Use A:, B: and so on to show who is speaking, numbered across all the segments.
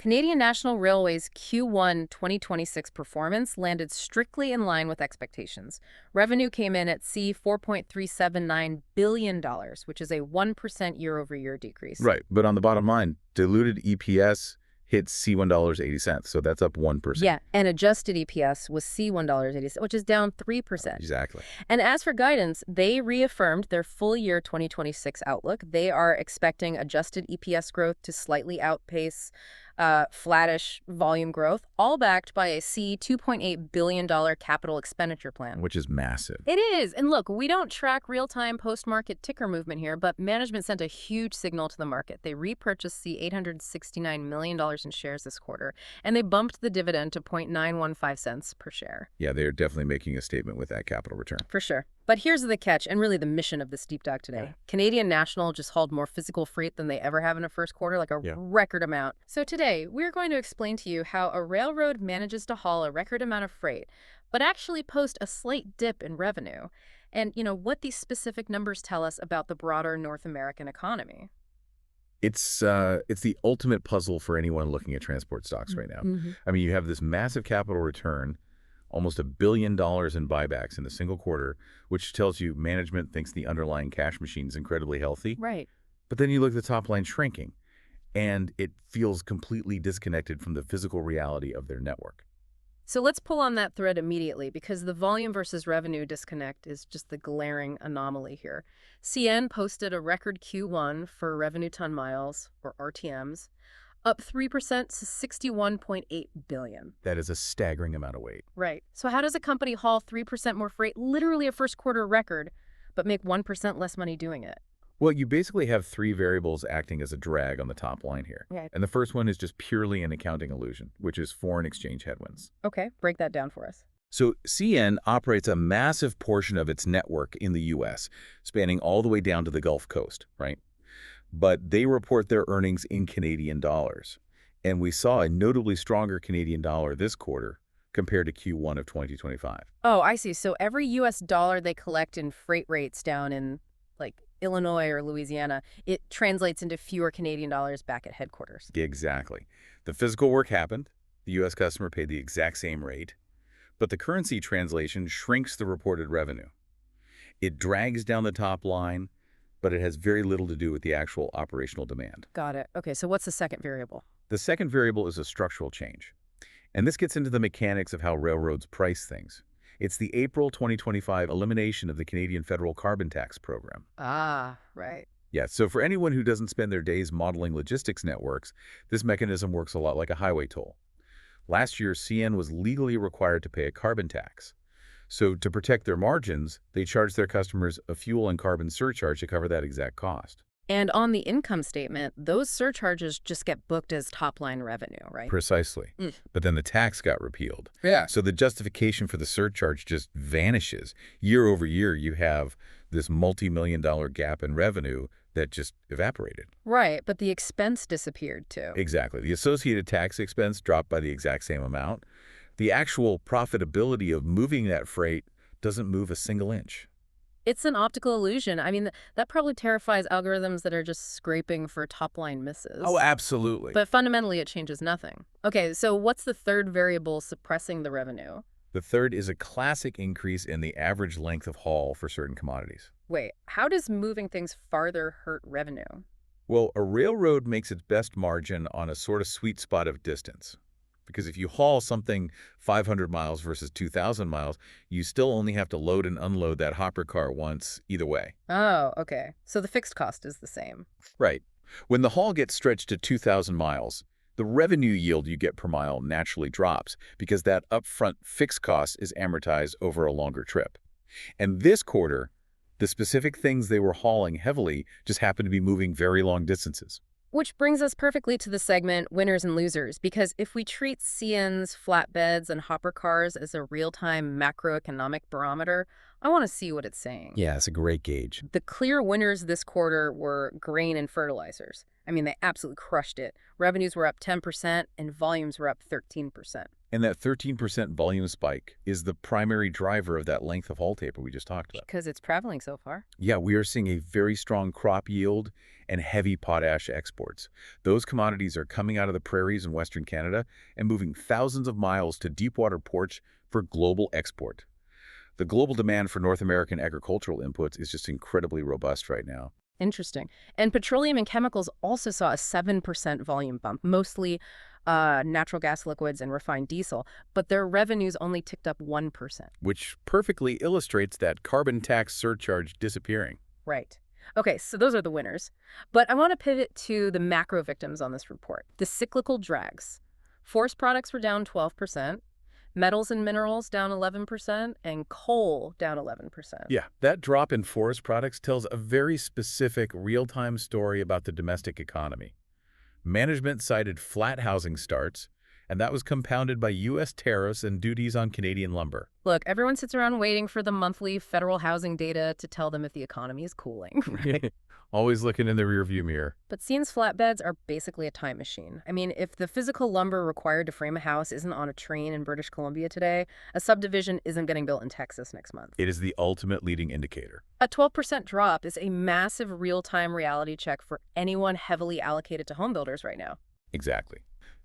A: Canadian National Railway's Q1 2026 performance landed strictly in line with expectations. Revenue came in at $4.379 billion, which is a 1% year-over-year decrease.
B: Right, but on the bottom line, diluted EPS hit $C1.80, so that's up 1%.
A: Yeah, and adjusted EPS was C$1.80, which is down 3%.
B: Exactly.
A: And as for guidance, they reaffirmed their full year 2026 outlook. They are expecting adjusted EPS growth to slightly outpace flattish volume growth, all backed by a $2.8 billion capital expenditure plan.
B: Which is massive.
A: It is. And look, we don't track real-time post-market ticker movement here, but management sent a huge signal to the market. They repurchased the $869 million in shares this quarter, and they bumped the dividend to 0.915 cents per share.
B: Yeah, they're definitely making a statement with that capital return.
A: For sure. But here's the catch, and really the mission of this deep dive today. Canadian National just hauled more physical freight than they ever have in a first quarter, like a record amount. So today, we're going to explain to you how a railroad manages to haul a record amount of freight, but actually post a slight dip in revenue. And, what these specific numbers tell us about the broader North American economy.
B: It's the ultimate puzzle for anyone looking at transport stocks right now. I mean, you have this massive capital return, almost $1 billion in buybacks in a single quarter, which tells you management thinks the underlying cash machine is incredibly healthy.
A: Right.
B: But then you look at the top line shrinking, and it feels completely disconnected from the physical reality of their network.
A: So let's pull on that thread immediately, because the volume versus revenue disconnect is just the glaring anomaly here. CN posted a record Q1 for revenue ton miles, or RTMs, up 3% to 61.8 billion.
B: That is a staggering amount of weight.
A: Right. So how does a company haul 3% more freight, literally a first quarter record, but make 1% less money doing it?
B: Well, you basically have three variables acting as a drag on the top line here.
A: Right.
B: And the first one is just purely an accounting illusion, which is foreign exchange headwinds.
A: Okay, break that down for us.
B: So CN operates a massive portion of its network in the U.S., spanning all the way down to the Gulf Coast, right? But they report their earnings in Canadian dollars. And we saw a notably stronger Canadian dollar this quarter compared to Q1 of 2025.
A: Oh, I see. So every U.S. dollar they collect in freight rates down in, like, Illinois or Louisiana, it translates into fewer Canadian dollars back at headquarters.
B: Exactly. The physical work happened. The U.S. customer paid the exact same rate. But the currency translation shrinks the reported revenue. It drags down the top line, but it has very little to do with the actual operational demand.
A: Got it. Okay, so what's the second variable?
B: The second variable is a structural change. And this gets into the mechanics of how railroads price things. It's the April 2025 elimination of the Canadian federal carbon tax program.
A: Ah, right.
B: Yeah, so for anyone who doesn't spend their days modeling logistics networks, this mechanism works a lot like a highway toll. Last year, CN was legally required to pay a carbon tax. So to protect their margins, they charged their customers a fuel and carbon surcharge to cover that exact cost.
A: And on the income statement, those surcharges just get booked as top-line revenue, right?
B: Precisely. But then the tax got repealed.
A: Yeah.
B: So the justification for the surcharge just vanishes. Year over year, you have this multi-million-dollar gap in revenue that just evaporated.
A: Right, but the expense disappeared too.
B: Exactly. The associated tax expense dropped by the exact same amount. The actual profitability of moving that freight doesn't move a single inch.
A: It's an optical illusion. I mean, that probably terrifies algorithms that are just scraping for top-line misses.
B: Oh, absolutely.
A: But fundamentally, it changes nothing. Okay, so what's the third variable suppressing the revenue?
B: The third is a classic increase in the average length of haul for certain commodities.
A: Wait, how does moving things farther hurt revenue?
B: Well, a railroad makes its best margin on a sort of sweet spot of distance. Because if you haul something 500 miles versus 2,000 miles, you still only have to load and unload that hopper car once either way.
A: Oh, okay. So the fixed cost is the same.
B: Right. When the haul gets stretched to 2,000 miles, the revenue yield you get per mile naturally drops because that upfront fixed cost is amortized over a longer trip. And this quarter, the specific things they were hauling heavily just happened to be moving very long distances.
A: Which brings us perfectly to the segment winners and losers, because if we treat CN's flatbeds and hopper cars as a real-time macroeconomic barometer, I want to see what it's saying.
B: Yeah, it's a great gauge.
A: The clear winners this quarter were grain and fertilizers. I mean, they absolutely crushed it. Revenues were up 10% and volumes were up 13%.
B: And that 13% volume spike is the primary driver of that length of haul taper we just talked about.
A: Because it's traveling so far.
B: Yeah, we are seeing a very strong crop yield and heavy potash exports. Those commodities are coming out of the prairies in Western Canada and moving thousands of miles to deepwater ports for global export. The global demand for North American agricultural inputs is just incredibly robust right now.
A: Interesting. And petroleum and chemicals also saw a 7% volume bump, mostly natural gas liquids and refined diesel, but their revenues only ticked up 1%.
B: Which perfectly illustrates that carbon tax surcharge disappearing.
A: Right. Okay, so those are the winners. But I want to pivot to the macro victims on this report, the cyclical drags. Forest products were down 12%, metals and minerals down 11%, and coal down 11%.
B: Yeah, that drop in forest products tells a very specific real-time story about the domestic economy. Management cited flat housing starts, and that was compounded by U.S. tariffs and duties on Canadian lumber.
A: Look, everyone sits around waiting for the monthly federal housing data to tell them if the economy is cooling. Right?
B: Always looking in the rearview mirror.
A: But CN's flatbeds are basically a time machine. I mean, if the physical lumber required to frame a house isn't on a train in British Columbia today, a subdivision isn't getting built in Texas next month.
B: It is the ultimate leading indicator.
A: A 12% drop is a massive real-time reality check for anyone heavily allocated to home builders right now.
B: Exactly.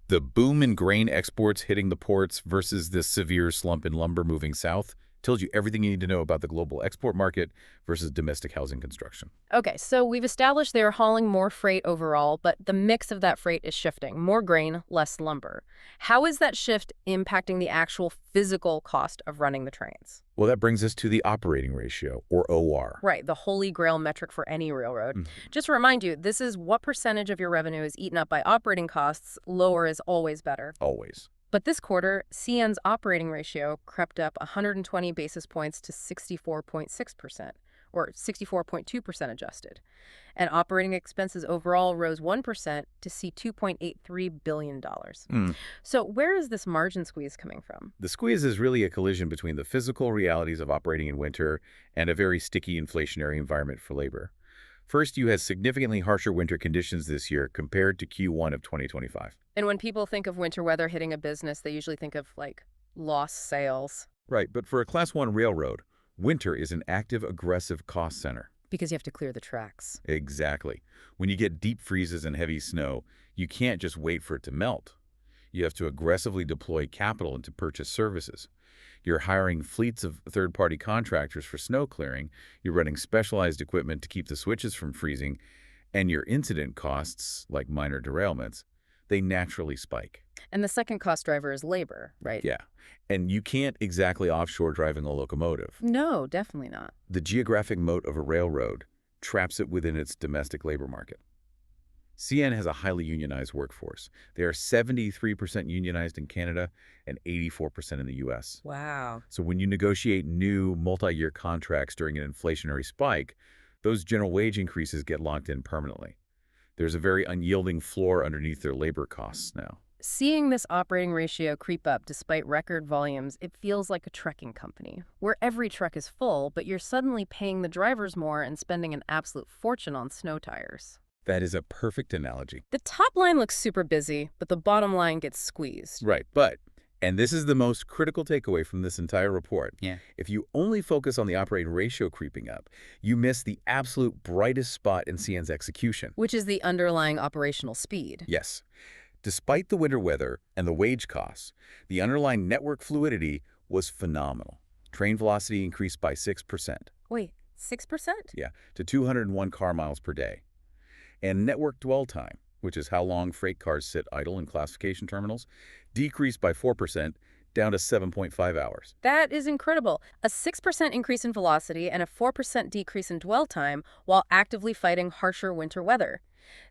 B: The boom in grain exports hitting the ports versus the severe slump in lumber moving south tells you everything you need to know about the global export market versus domestic housing construction.
A: Okay, so we've established they're hauling more freight overall, but the mix of that freight is shifting. More grain, less lumber. How is that shift impacting the actual physical cost of running the trains?
B: Well, that brings us to the operating ratio, or OR.
A: Right, the holy grail metric for any railroad. Just to remind you, this is what percentage of your revenue is eaten up by operating costs. Lower is always better.
B: Always.
A: But this quarter, CN's operating ratio crept up 120 basis points to 64.6%, or 64.2% adjusted. And operating expenses overall rose 1% to see $2.83 billion. So where is this margin squeeze coming from?
B: The squeeze is really a collision between the physical realities of operating in winter and a very sticky inflationary environment for labor. First, you had significantly harsher winter conditions this year compared to Q1 of 2025.
A: And when people think of winter weather hitting a business, they usually think of, like, lost sales.
B: Right, but for a Class 1 railroad, winter is an active, aggressive cost center.
A: Because you have to clear the tracks.
B: Exactly. When you get deep freezes and heavy snow, you can't just wait for it to melt. You have to aggressively deploy capital into purchase services. You're hiring fleets of third-party contractors for snow clearing, you're running specialized equipment to keep the switches from freezing, and your incident costs, like minor derailments, they naturally spike.
A: And the second cost driver is labor, right?
B: Yeah, and you can't exactly offshore driving a locomotive.
A: No, definitely not.
B: The geographic moat of a railroad traps it within its domestic labor market. CN has a highly unionized workforce. They are 73% unionized in Canada and 84% in the U.S.
A: Wow.
B: So when you negotiate new multi-year contracts during an inflationary spike, those general wage increases get locked in permanently. There's a very unyielding floor underneath their labor costs now.
A: Seeing this operating ratio creep up despite record volumes, it feels like a trucking company, where every truck is full, but you're suddenly paying the drivers more and spending an absolute fortune on snow tires.
B: That is a perfect analogy.
A: The top line looks super busy, but the bottom line gets squeezed.
B: Right, and this is the most critical takeaway from this entire report. If you only focus on the operating ratio creeping up, you miss the absolute brightest spot in CN's execution.
A: Which is the underlying operational speed.
B: Yes. Despite the winter weather and the wage costs, the underlying network fluidity was phenomenal. Train velocity increased by 6%.
A: Wait, 6%?
B: Yeah, to 201 car miles per day. And network dwell time, which is how long freight cars sit idle in classification terminals, decreased by 4%, down to 7.5 hours.
A: That is incredible. A 6% increase in velocity and a 4% decrease in dwell time while actively fighting harsher winter weather.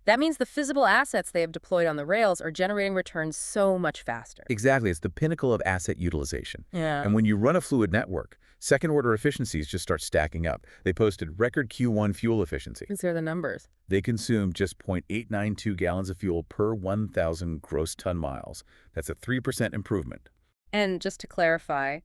A: That means the physical assets they have deployed on the rails are generating returns so much faster.
B: Exactly. It's the pinnacle of asset utilization.
A: Yeah.
B: And when you run a fluid network, second-order efficiencies just start stacking up. They posted record Q1 fuel efficiency.
A: These are the numbers.
B: They consumed just 0.892 gallons of fuel per 1,000 gross ton miles. That's a 3% improvement.
A: And just to clarify,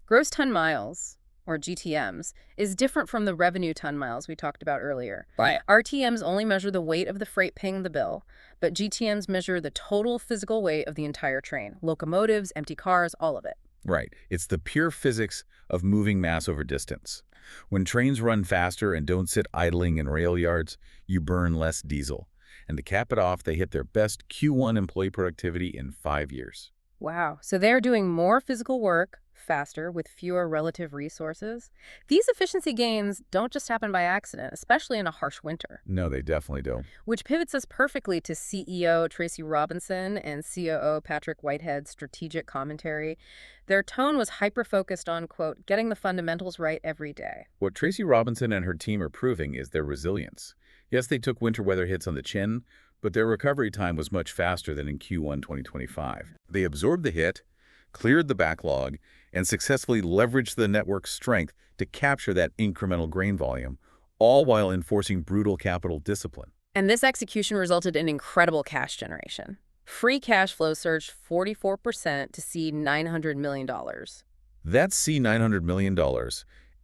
A: gross ton miles, or GTMs, is different from the revenue ton miles we talked about earlier.
B: Right.
A: RTMs only measure the weight of the freight paying the bill, but GTMs measure the total physical weight of the entire train, locomotives, empty cars, all of it.
B: Right. It's the pure physics of moving mass over distance. When trains run faster and don't sit idling in rail yards, you burn less diesel. And to cap it off, they hit their best Q1 employee productivity in 5 years.
A: Wow. So they're doing more physical work faster with fewer relative resources. These efficiency gains don't just happen by accident, especially in a harsh winter.
B: No, they definitely don't.
A: Which pivots us perfectly to CEO Tracy Robinson and COO Patrick Whitehead's strategic commentary. Their tone was hyper-focused on, quote, getting the fundamentals right every day.
B: What Tracy Robinson and her team are proving is their resilience. Yes, they took winter weather hits on the chin, but their recovery time was much faster than in Q1 2025. They absorbed the hit, cleared the backlog, and successfully leveraged the network's strength to capture that incremental grain volume, all while enforcing brutal capital discipline.
A: And this execution resulted in incredible cash generation. Free cash flow surged 44% to see $900 million.
B: That $900 million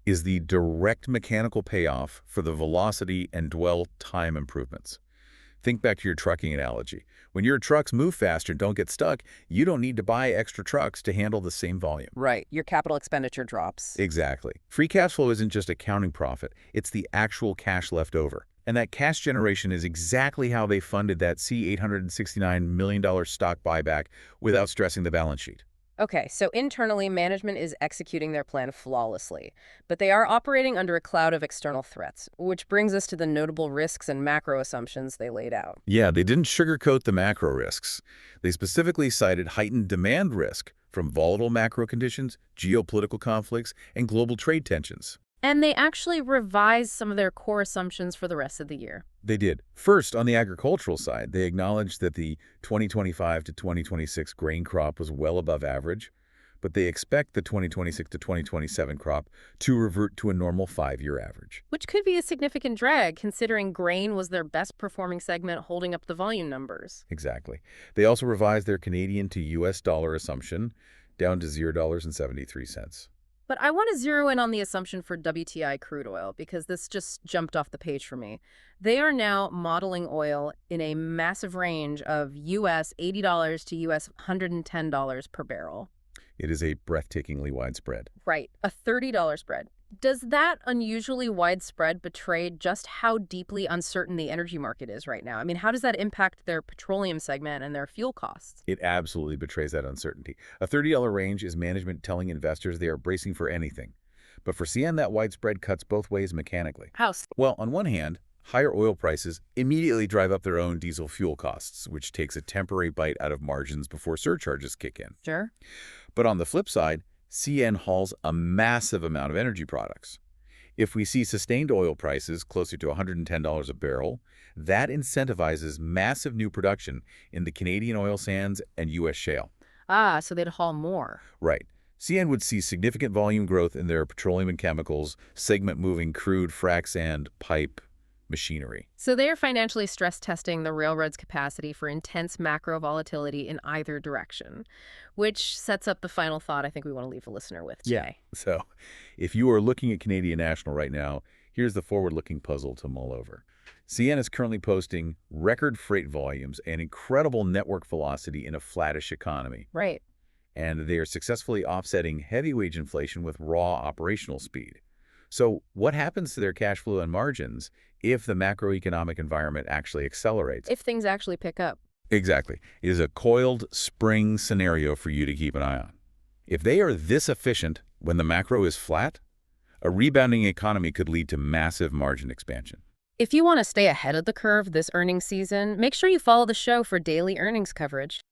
B: is the direct mechanical payoff for the velocity and dwell time improvements. Think back to your trucking analogy. When your trucks move faster and don't get stuck, you don't need to buy extra trucks to handle the same volume.
A: Right. Your capital expenditure drops.
B: Exactly. Free cash flow isn't just accounting profit. It's the actual cash left over. And that cash generation is exactly how they funded that $869 million stock buyback without stressing the balance sheet.
A: Okay, so internally, management is executing their plan flawlessly, but they are operating under a cloud of external threats, which brings us to the notable risks and macro assumptions they laid out.
B: Yeah, they didn't sugarcoat the macro risks. They specifically cited heightened demand risk from volatile macro conditions, geopolitical conflicts, and global trade tensions.
A: And they actually revised some of their core assumptions for the rest of the year.
B: They did. First, on the agricultural side, they acknowledged that the 2025 to 2026 grain crop was well above average, but they expect the 2026 to 2027 crop to revert to a normal 5-year average.
A: Which could be a significant drag, considering grain was their best performing segment holding up the volume numbers.
B: Exactly. They also revised their Canadian to U.S. dollar assumption down to $0.73.
A: But I want to zero in on the assumption for WTI crude oil, because this just jumped off the page for me. They are now modeling oil in a massive range of US $80 to US $110 per barrel.
B: It is a breathtakingly wide spread.
A: Right, a $30 spread. Does that unusually wide spread betray just how deeply uncertain the energy market is right now? I mean, how does that impact their petroleum segment and their fuel costs?
B: It absolutely betrays that uncertainty. A $30 range is management telling investors they are bracing for anything. But for CN, that wide spread cuts both ways mechanically.
A: How?
B: Well, on one hand, higher oil prices immediately drive up their own diesel fuel costs, which takes a temporary bite out of margins before surcharges kick in.
A: Sure.
B: But on the flip side, CN hauls a massive amount of energy products. If we see sustained oil prices closer to $110 a barrel, that incentivizes massive new production in the Canadian oil sands and U.S. shale.
A: Ah, so they'd haul more.
B: Right. CN would see significant volume growth in their petroleum and chemicals, segment moving crude, frac sand, pipe, machinery.
A: So they are financially stress testing the railroad's capacity for intense macro volatility in either direction, which sets up the final thought I think we want to leave the listener with today.
B: So if you are looking at Canadian National right now, here's the forward-looking puzzle to mull over. CN is currently posting record freight volumes and incredible network velocity in a flattish economy.
A: Right.
B: And they are successfully offsetting heavy wage inflation with raw operational speed. So what happens to their cash flow and margins if the macroeconomic environment actually accelerates?
A: If things actually pick up.
B: Exactly. It is a coiled spring scenario for you to keep an eye on. If they are this efficient when the macro is flat, a rebounding economy could lead to massive margin expansion.
A: If you want to stay ahead of the curve this earnings season, make sure you follow the show for daily earnings coverage.